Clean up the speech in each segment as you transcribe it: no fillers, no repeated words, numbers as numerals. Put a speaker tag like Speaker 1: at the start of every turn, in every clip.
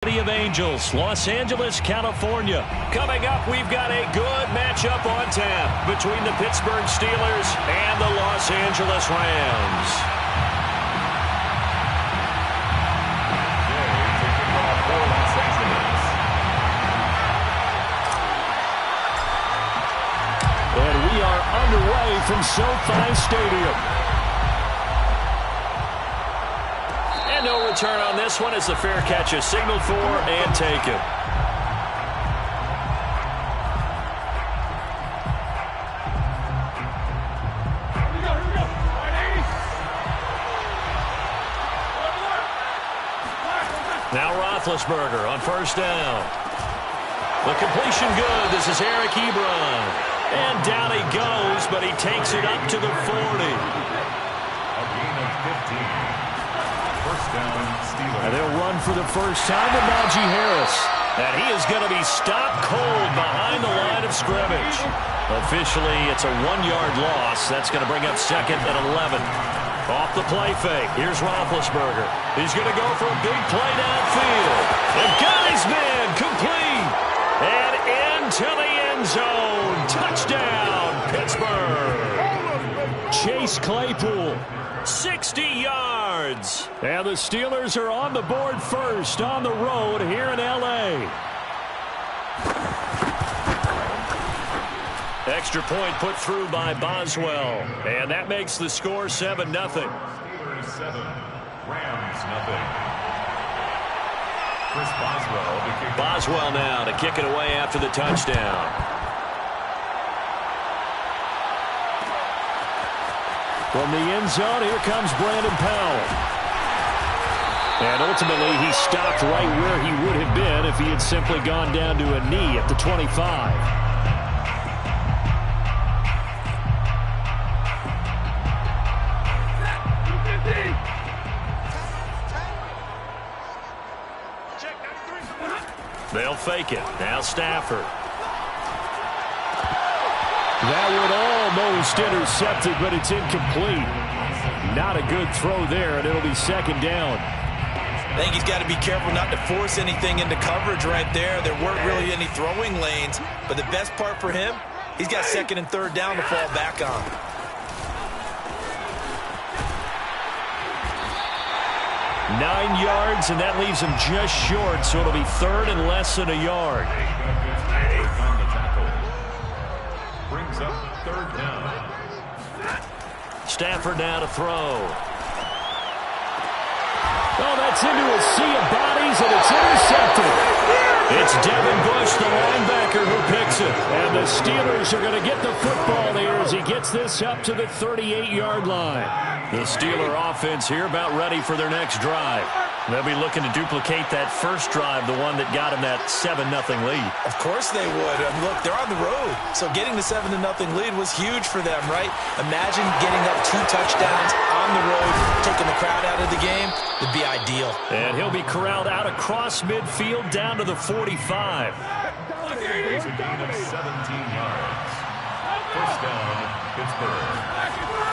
Speaker 1: Of Angels, Los Angeles, California. Coming up, we've got a good matchup on tap between the Pittsburgh Steelers and the Los Angeles Rams. And we are underway from SoFi Stadium. No return on this one as the fair catch is signaled for and taken. Now Roethlisberger on first down. The completion good. This is Eric Ebron. And down he goes, but he takes it up to the 40.
Speaker 2: A gain of 15.
Speaker 1: And they'll run for the first time to Najee Harris. And he is going to be stopped cold behind the line of scrimmage. Officially, it's a 1-yard loss. That's going to bring up second and 11. Off the play fake. Here's Roethlisberger. He's going to go for a big play downfield. And got his man complete. And into the end zone. Touchdown, Pittsburgh. Chase Claypool. 60 yards. And the Steelers are on the board first on the road here in L.A. Extra point put through by Boswell. And that makes the score 7-0.
Speaker 2: Steelers 7, Rams 0. Chris Boswell to kick.
Speaker 1: Boswell now to kick it away after the touchdown. From the end zone, here comes Brandon Powell. And ultimately, he stopped right where he would have been if he had simply gone down to a knee at the 25. They'll fake it. Now Stafford. That would almost intercepted, but it's incomplete. Not a good throw there, and it'll be second down.
Speaker 3: I think he's got to be careful not to force anything into coverage right there. There weren't really any throwing lanes, but the best part for him, he's got second and third down to fall back on.
Speaker 1: Nine yards, and that leaves him just short, so it'll be third and less than a yard.
Speaker 2: Brings up third down.
Speaker 1: Stafford now to throw. Oh, that's into a sea of bodies, and it's intercepted. It's Devin Bush, the linebacker, who picks it. And the Steelers are going to get the football here as he gets this up to the 38-yard line. The Steeler offense here about ready for their next drive. They'll be looking to duplicate that first drive, the one that got them that 7-0 lead.
Speaker 3: Of course they would. Look, they're on the road, so getting the 7-0 lead was huge for them, right? Imagine getting up 2 touchdowns on the road, taking the crowd out of the game. Would be ideal.
Speaker 1: And he'll be corralled out across midfield down to the 45.
Speaker 2: It's a gain of 17 yards. First down, Pittsburgh.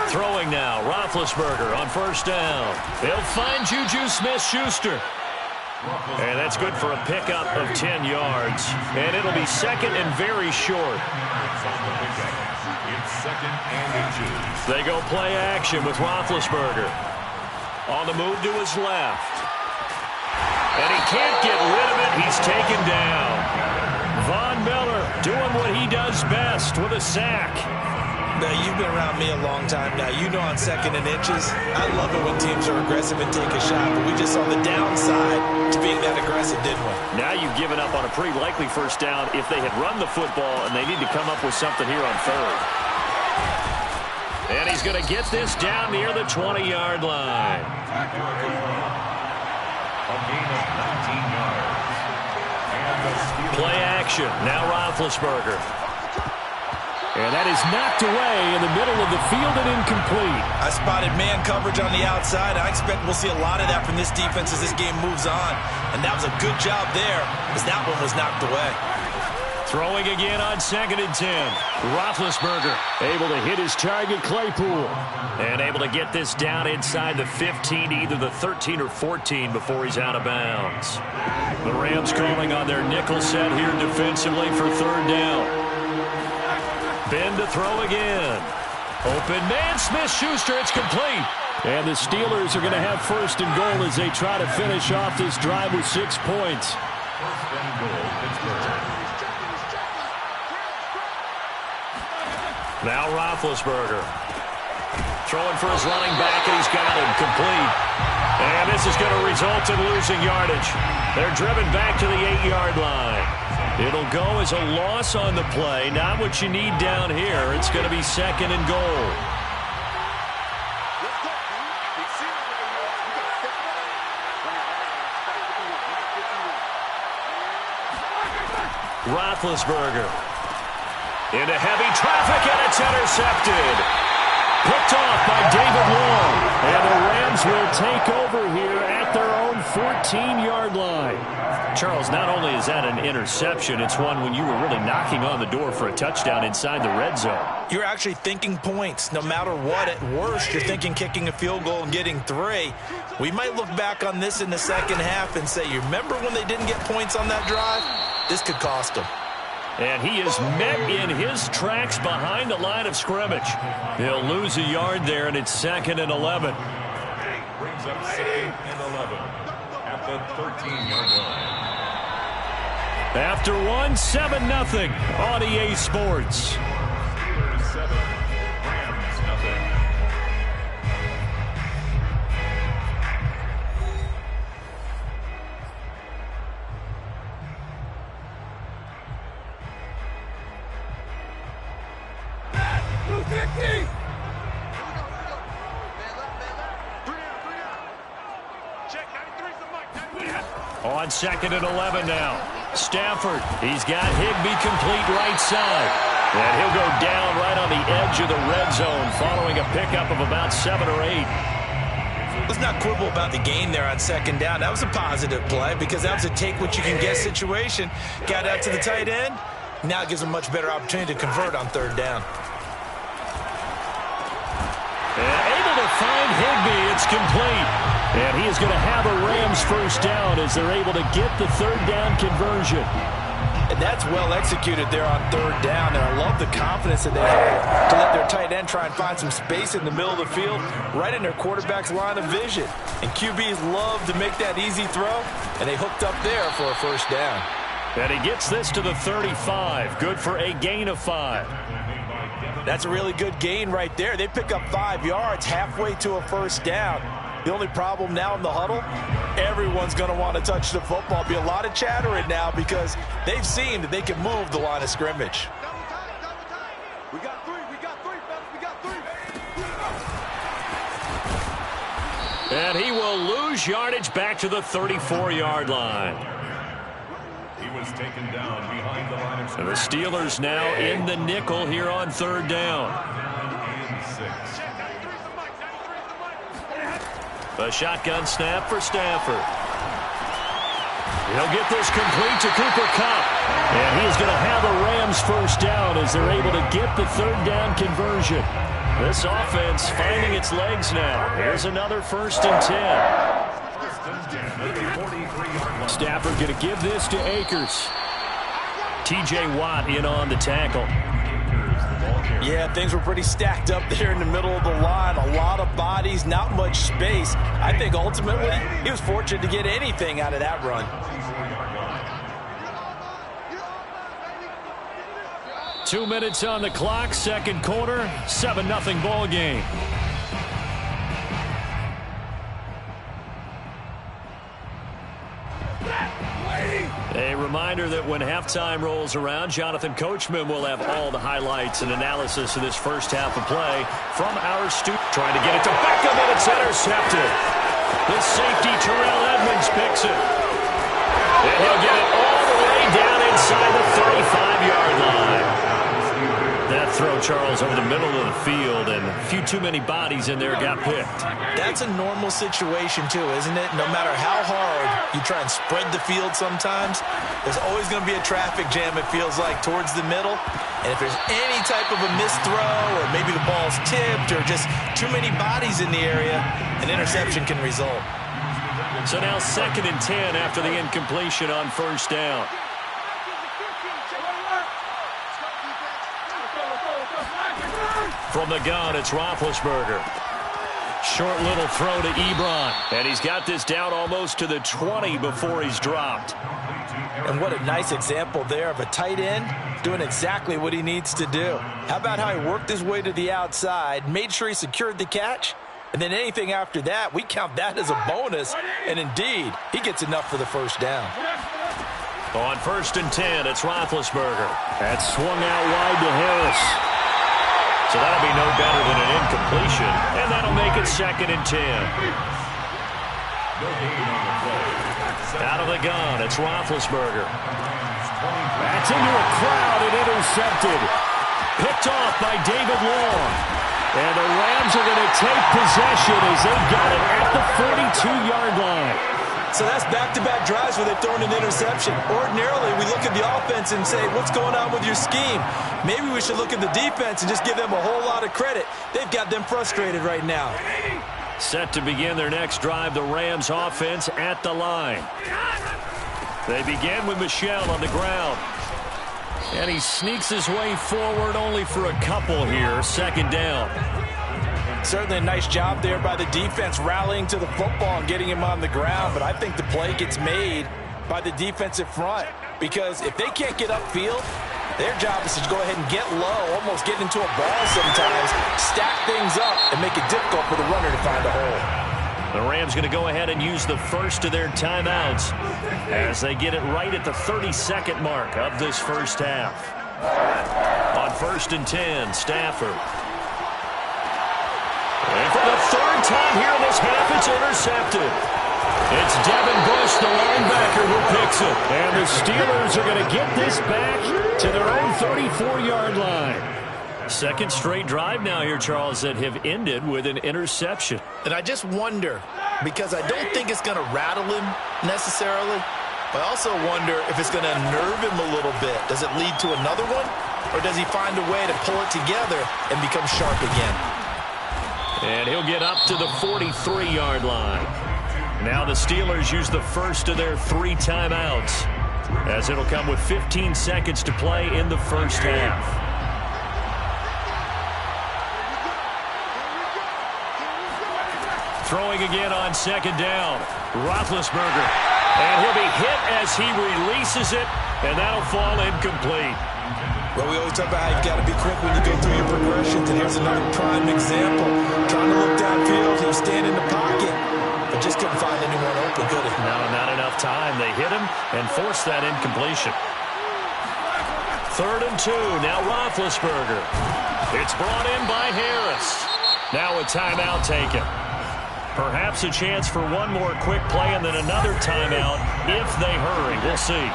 Speaker 1: Throwing now, Roethlisberger on first down. They'll find Juju Smith-Schuster. And that's good for a pickup of 10 yards. And it'll be second and very short.
Speaker 2: It's second and inches.
Speaker 1: They go play action with Roethlisberger. On the move to his left. And he can't get rid of it. He's taken down. Von Miller doing what he does best with a sack.
Speaker 3: Now, you've been around me a long time now. You know on second and inches, I love it when teams are aggressive and take a shot. But we just saw the downside to being that aggressive, didn't we?
Speaker 1: Now you've given up on a pretty likely first down if they had run the football, and they need to come up with something here on third. And he's going to get this down near the 20-yard line.
Speaker 2: A gain of 19 yards. And
Speaker 1: play action. Now Roethlisberger. And that is knocked away in the middle of the field and incomplete.
Speaker 3: I spotted man coverage on the outside. I expect we'll see a lot of that from this defense as this game moves on. And that was a good job there as that one was knocked away.
Speaker 1: Throwing again on 2nd and 10. Roethlisberger able to hit his target, Claypool. And able to get this down inside the 15, either the 13 or 14 before he's out of bounds. The Rams calling on their nickel set here defensively for 3rd down. Ben to throw again. Open man, Smith-Schuster, it's complete. And the Steelers are going to have 1st and goal as they try to finish off this drive with 6 points.
Speaker 2: 1st and goal, Pittsburgh.
Speaker 1: Now Roethlisberger throwing for his running back, and he's got him complete. And this is going to result in losing yardage. They're driven back to the 8-yard line. It'll go as a loss on the play. Not what you need down here. It's going to be 2nd and goal. Roethlisberger into heavy traffic, and it's intercepted. Picked off by David Long. And the Rams will take over here at their own 14-yard line. Charles, not only is that an interception, it's one when you were really knocking on the door for a touchdown inside the red zone.
Speaker 3: You're actually thinking points. No matter what, at worst, you're thinking kicking a field goal and getting 3. We might look back on this in the second half and say, you remember when they didn't get points on that drive? This could cost them.
Speaker 1: And he is met in his tracks behind the line of scrimmage. He'll lose a yard there, and it's 2nd and 11.
Speaker 2: Brings up 2nd and 11 at the 13-yard line.
Speaker 1: After 7-0 on EA Sports.
Speaker 2: Steelers 7, Rams nothing.
Speaker 1: On 2nd and 11 now. Stafford, he's got Higbee complete right side. And he'll go down right on the edge of the red zone following a pickup of about 7 or 8.
Speaker 3: Let's not quibble about the gain there on 2nd down. That was a positive play because that was a take-what-you-can-get situation. Got out to the tight end. Now it gives them a much better opportunity to convert on 3rd down.
Speaker 1: And able to find Higbee. It's complete. And he is going to have a Rams 1st down as they're able to get the 3rd down conversion.
Speaker 3: And that's well executed there on 3rd down. And I love the confidence that they have to let their tight end try and find some space in the middle of the field, right in their quarterback's line of vision. And QBs love to make that easy throw, and they hooked up there for a 1st down.
Speaker 1: And he gets this to the 35. Good for a gain of 5.
Speaker 3: That's a really good gain right there. They pick up 5 yards halfway to a 1st down. The only problem now in the huddle, everyone's going to want to touch the football. Be a lot of chattering now because they've seen that they can move the line of scrimmage.
Speaker 4: We got 3, fellas, we got 3.
Speaker 1: And he will lose yardage back to the 34-yard line.
Speaker 2: He was taken down behind the line of
Speaker 1: And the Steelers now in the nickel here on 3rd down.
Speaker 2: and 6.
Speaker 1: A shotgun snap for Stafford. He'll get this complete to Cooper Kupp. And he's going to have a Rams 1st down as they're able to get the 3rd down conversion. This offense finding its legs now. Here's another 1st and 10. Stafford going to give this to Akers. T.J. Watt in on the tackle.
Speaker 3: Yeah, things were pretty stacked up there in the middle of the line. A lot of bodies, not much space. I think ultimately he was fortunate to get anything out of that run.
Speaker 1: Two minutes on the clock, 2nd quarter, 7-0 ball game. A reminder that when halftime rolls around, Jonathan Coachman will have all the highlights and analysis of this 1st half of play from our studio. Trying to get it to Beckham, and it's intercepted. The safety, Terrell Edmonds, picks it. And he'll get it all the way down inside the 35-yard line. That throw, Charles, over the middle of the field, and a few too many bodies in there got picked.
Speaker 3: That's a normal situation, too, isn't it? No matter how hard you try and spread the field sometimes, there's always going to be a traffic jam, it feels like, towards the middle. And if there's any type of a missed throw, or maybe the ball's tipped, or just too many bodies in the area, an interception can result.
Speaker 1: So now 2nd and 10 after the incompletion on 1st down. From the gun, it's Roethlisberger. Short little throw to Ebron. And he's got this down almost to the 20 before he's dropped.
Speaker 3: And what a nice example there of a tight end doing exactly what he needs to do. How about how he worked his way to the outside, made sure he secured the catch, and then anything after that, we count that as a bonus. And indeed, he gets enough for the 1st down.
Speaker 1: On 1st and 10, it's Roethlisberger. That's swung out wide to Harris. So that'll be no better than an incompletion, and that'll make it 2nd and 10. Out of the gun, it's Roethlisberger. That's into a crowd and intercepted. Picked off by David Long. And the Rams are going to take possession as they got it at the 42-yard line.
Speaker 3: So that's back-to-back drives where they've thrown an interception. Ordinarily, we look at the offense and say, what's going on with your scheme? Maybe we should look at the defense and just give them a whole lot of credit. They've got them frustrated right now.
Speaker 1: Set to begin their next drive, the Rams offense at the line. They begin with Michel on the ground. And he sneaks his way forward only for a couple here. 2nd down.
Speaker 3: Certainly a nice job there by the defense rallying to the football and getting him on the ground. But I think the play gets made by the defensive front. Because if they can't get upfield, their job is to go ahead and get low, almost get into a ball sometimes, stack things up, and make it difficult for the runner to find a hole.
Speaker 1: The Rams going to go ahead and use the first of their timeouts as they get it right at the 32nd mark of this 1st half. On 1st and 10, Stafford. And for the 3rd time here in this half, it's intercepted. It's Devin Bush, the linebacker, who picks it. And the Steelers are going to get this back to their own 34-yard line. 2nd straight drive now here, Charles, that have ended with an interception.
Speaker 3: And I just wonder, because I don't think it's going to rattle him necessarily, but I also wonder if it's going to unnerve him a little bit. Does it lead to another one? Or does he find a way to pull it together and become sharp again?
Speaker 1: And he'll get up to the 43-yard line. Now the Steelers use the first of their 3 timeouts, as it'll come with 15 seconds to play in the 1st half. Throwing again on 2nd down. Roethlisberger. And he'll be hit as he releases it, and that'll fall incomplete.
Speaker 3: Well, we always talk about how you've got to be quick when you go through your progressions, and here's another prime example. Trying to look downfield, he was standing in the pocket, but just couldn't find anyone open, could he?
Speaker 1: No, not enough time. They hit him and forced that incompletion. 3rd and 2, now Roethlisberger. It's brought in by Harris. Now a timeout taken. Perhaps a chance for one more quick play and then another timeout if they hurry. We'll see.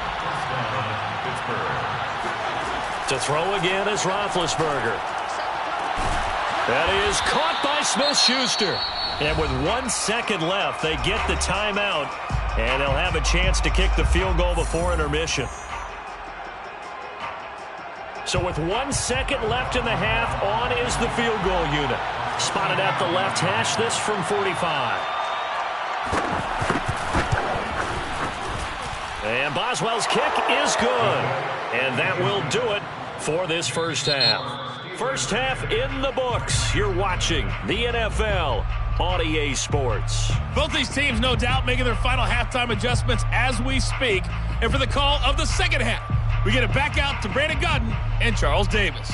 Speaker 1: To throw again is Roethlisberger. That is caught by Smith-Schuster. And with 1 second left, they get the timeout, and they'll have a chance to kick the field goal before intermission. So with 1 second left in the half, on is the field goal unit. Spotted at the left hash, this from 45. And Boswell's kick is good. And that will do it for this 1st half. 1st half in the books. You're watching the NFL on EA Sports.
Speaker 5: Both these teams, no doubt, making their final halftime adjustments as we speak. And for the call of the 2nd half, we get it back out to Brandon Godden and Charles Davis.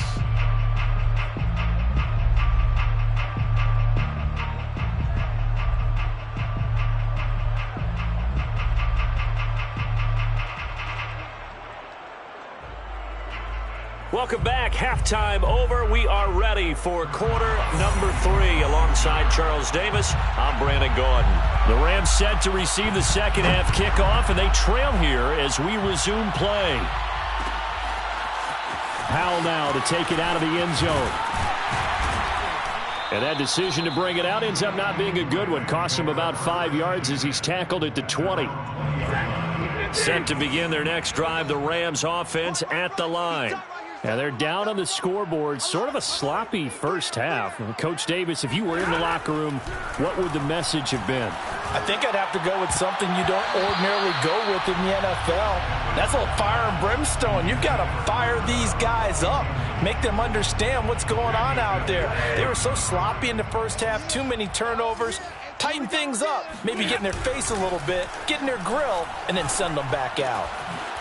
Speaker 1: Welcome back. Halftime over. We are ready for quarter number 3 alongside Charles Davis. I'm Brandon Gaudin. The Rams set to receive the 2nd half kickoff, and they trail here as we resume play. Powell now to take it out of the end zone. And that decision to bring it out ends up not being a good one. Costs him about 5 yards as he's tackled at the 20. Set to begin their next drive, the Rams offense at the line. And they're down on the scoreboard. Sort of a sloppy first half. Coach Davis, if you were in the locker room, what would the message have been?
Speaker 3: I think I'd have to go with something you don't ordinarily go with in the NFL. That's a little fire and brimstone. You've got to fire these guys up. Make them understand what's going on out there. They were so sloppy in the first half. Too many turnovers. Tighten things up. Maybe get in their face a little bit. Get in their grill. And then send them back out.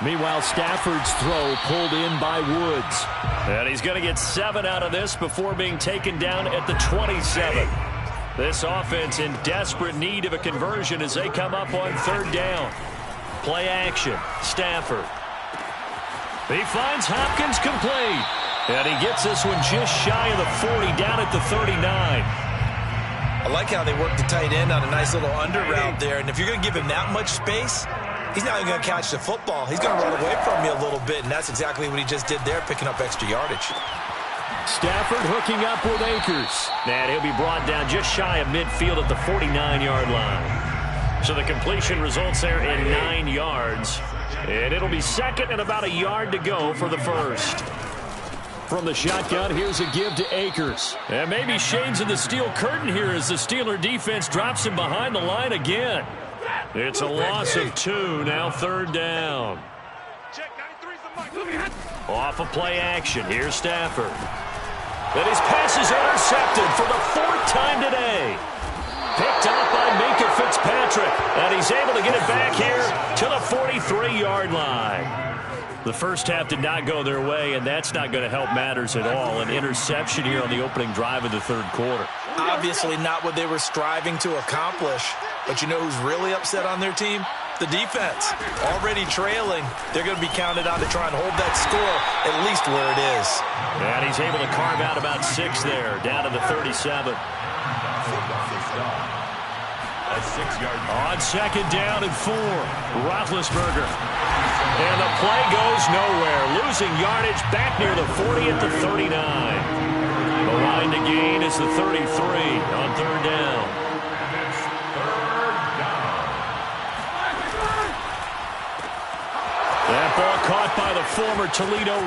Speaker 1: Meanwhile, Stafford's throw pulled in by Woods. And he's going to get 7 out of this before being taken down at the 27. This offense in desperate need of a conversion as they come up on 3rd down. Play action. Stafford. He finds Hopkins complete. And he gets this one just shy of the 40 down at the 39.
Speaker 3: I like how they work the tight end on a nice little under route there. And if you're going to give him that much space, he's not even going to catch the football. He's going to run away from you a little bit, and that's exactly what he just did there, picking up extra yardage.
Speaker 1: Stafford hooking up with Akers. And he'll be brought down just shy of midfield at the 49-yard line. So the completion results there in 9 yards. And it'll be second and about a yard to go for the first. From the shotgun, here's a give to Akers. And maybe shades of the steel curtain here as the Steeler defense drops him behind the line again. It's a loss of 2, now 3rd down. Off of play action, here's Stafford. And his pass is intercepted for the 4th time today. Picked up by Minkah Fitzpatrick. And he's able to get it back here to the 43-yard line. The first half did not go their way, and that's not going to help matters at all. An interception here on the opening drive of the 3rd quarter.
Speaker 3: Obviously not what they were striving to accomplish. But you know who's really upset on their team? The defense. Already trailing. They're going to be counted on to try and hold that score at least where it is.
Speaker 1: And he's able to carve out about 6 there, down to the 37. On 2nd down and 4, Roethlisberger. And the play goes nowhere. Losing yardage back near the 40 at the 39. The line to gain is the 33 on 3rd down. That ball caught by the former Toledo